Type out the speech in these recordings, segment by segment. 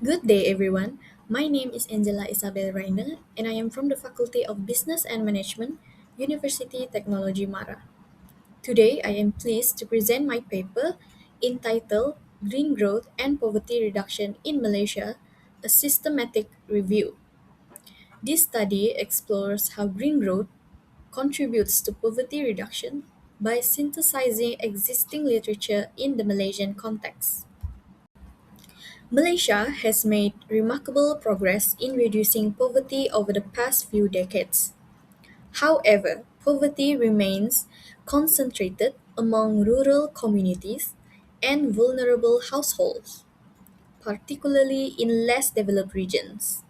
Good day, everyone. My name is Isabelle Rayner, and I am from the Faculty of Business and Management, University Teknologi Mara. Today, I am pleased to present my paper entitled Green Growth and Poverty Reduction in Malaysia, a Systematic Review. This study explores how green growth contributes to poverty reduction by synthesizing existing literature in the Malaysian context. Malaysia has made remarkable progress in reducing poverty over the past few decades. However, poverty remains concentrated among rural communities and vulnerable households, particularly in less developed regions.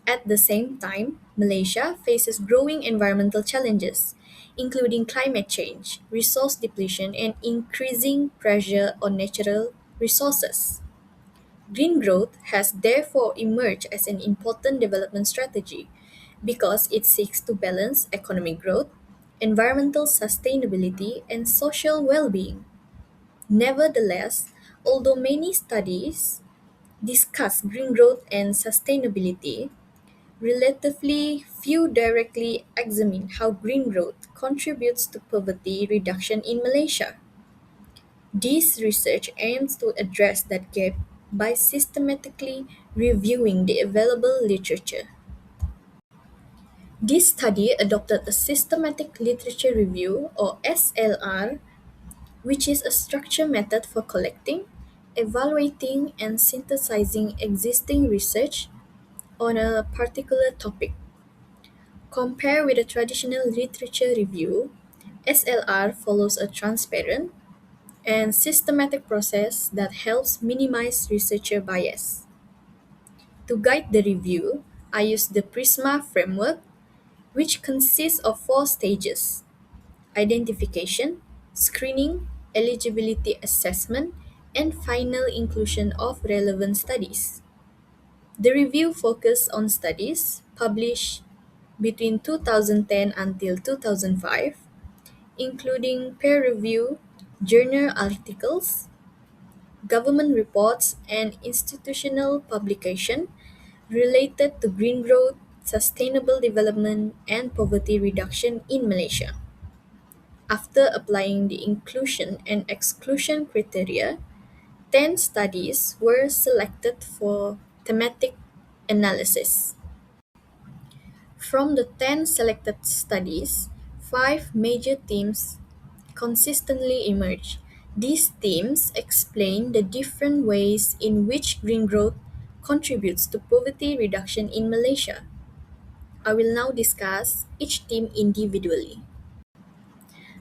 At the same time, Malaysia faces growing environmental challenges, including climate change, resource depletion, and increasing pressure on natural resources. Green growth has therefore emerged as an important development strategy because it seeks to balance economic growth, environmental sustainability, and social well being. Nevertheless, although many studies discuss green growth and sustainability, relatively few directly examine how green growth contributes to poverty reduction in Malaysia. This research aims to address that gap by systematically reviewing the available literature. This study adopted a systematic literature review or SLR, which is a structured method for collecting, evaluating, and synthesizing existing research on a particular topic. Compared with a traditional literature review, SLR follows a transparent and systematic process that helps minimize researcher bias. To guide the review, I use the PRISMA framework, which consists of four stages: identification, screening, eligibility assessment, and final inclusion of relevant studies. The review focused on studies published between 2010 until 2005, including peer review journal articles, government reports, and institutional publication related to green growth, sustainable development, and poverty reduction in Malaysia. After applying the inclusion and exclusion criteria, 10 studies were selected for thematic analysis. From the 10 selected studies, 5 major themes consistently emerge. These themes explain the different ways in which green growth contributes to poverty reduction in Malaysia. I will now discuss each theme individually.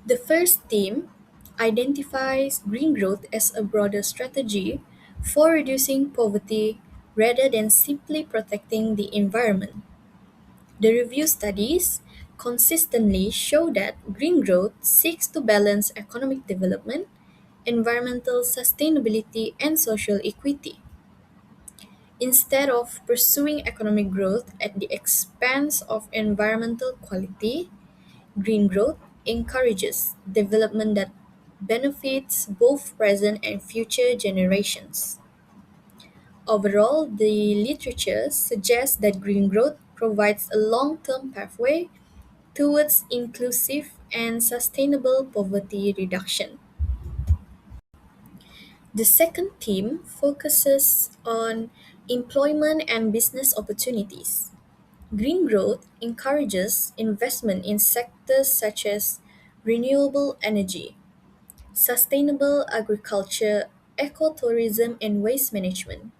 The first theme identifies green growth as a broader strategy for reducing poverty rather than simply protecting the environment. The review studies consistently show that green growth seeks to balance economic development, environmental sustainability, and social equity. Instead of pursuing economic growth at the expense of environmental quality, green growth encourages development that benefits both present and future generations. Overall, the literature suggests that green growth provides a long term pathway towards inclusive and sustainable poverty reduction. The second theme focuses on employment and business opportunities. Green growth encourages investment in sectors such as renewable energy, sustainable agriculture, ecotourism, and waste management.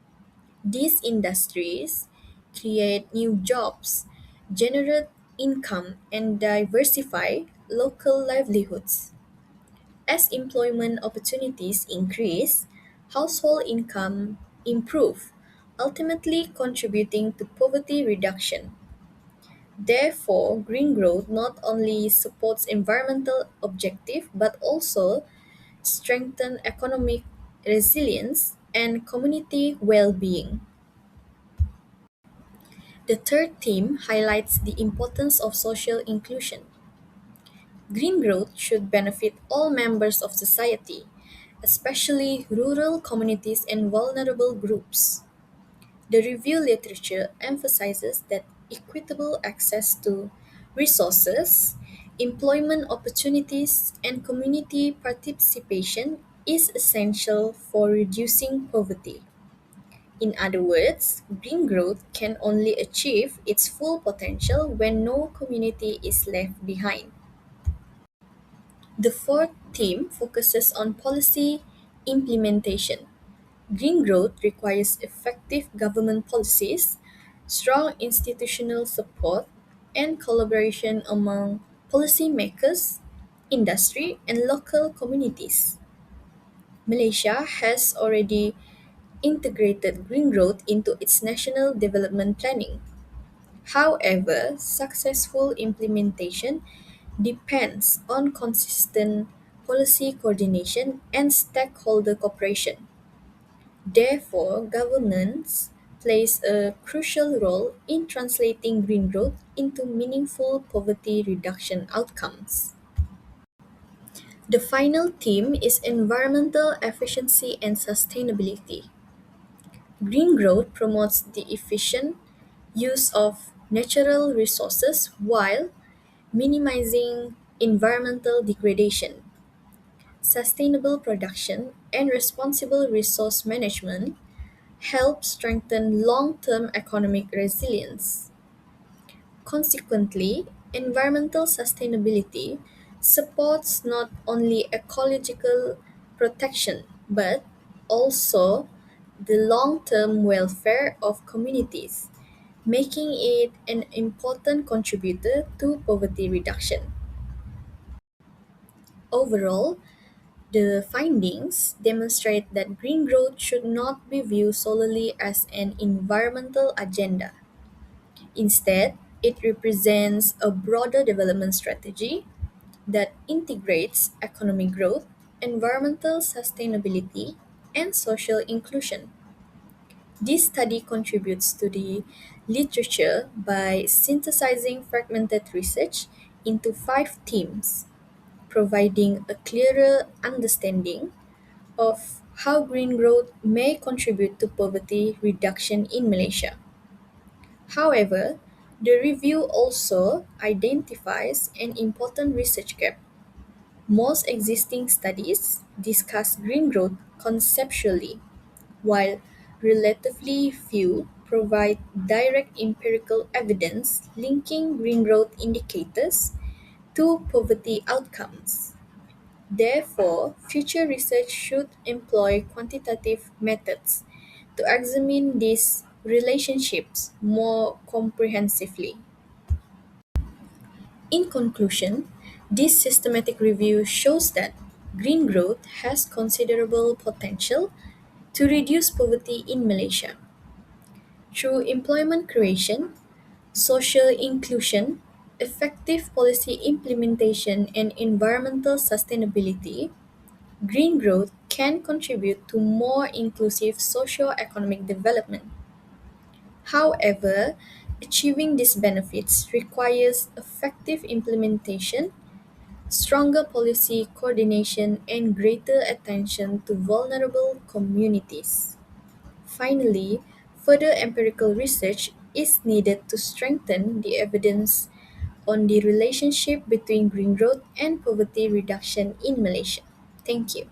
These industries create new jobs, generate income, and diversify local livelihoods. As employment opportunities increase, household income improve, ultimately contributing to poverty reduction. Therefore, green growth not only supports environmental objective but also strengthen economic resilience and community well-being. The third theme highlights the importance of social inclusion. Green growth should benefit all members of society, especially rural communities and vulnerable groups. The review literature emphasizes that equitable access to resources, employment opportunities, and community participation is essential for reducing poverty. In other words, green growth can only achieve its full potential when no community is left behind. The fourth theme focuses on policy implementation. Green growth requires effective government policies, strong institutional support, and collaboration among policymakers, industry, and local communities. Malaysia has already integrated green growth into its national development planning. However, successful implementation depends on consistent policy coordination and stakeholder cooperation. Therefore, governance plays a crucial role in translating green growth into meaningful poverty reduction outcomes. The final theme is environmental efficiency and sustainability. Green growth promotes the efficient use of natural resources while minimizing environmental degradation. Sustainable production and responsible resource management help strengthen long term economic resilience. Consequently, environmental sustainability supports not only ecological protection but also the long term welfare of communities, making it an important contributor to poverty reduction. Overall, the findings demonstrate that green growth should not be viewed solely as an environmental agenda. Instead, it represents a broader development strategy that integrates economic growth, environmental sustainability, and social inclusion. This study contributes to the literature by synthesizing fragmented research into five themes, providing a clearer understanding of how green growth may contribute to poverty reduction in Malaysia. However, the review also identifies an important research gap. Most existing studies discuss green growth conceptually, while relatively few provide direct empirical evidence linking green growth indicators to poverty outcomes. Therefore, future research should employ quantitative methods to examine these relationships more comprehensively. In conclusion, this systematic review shows that green growth has considerable potential to reduce poverty in Malaysia. Through employment creation, social inclusion, effective policy implementation, and environmental sustainability, green growth can contribute to more inclusive socio-economic development. However, achieving these benefits requires effective implementation, stronger policy coordination, and greater attention to vulnerable communities. Finally, further empirical research is needed to strengthen the evidence on the relationship between green growth and poverty reduction in Malaysia. Thank you.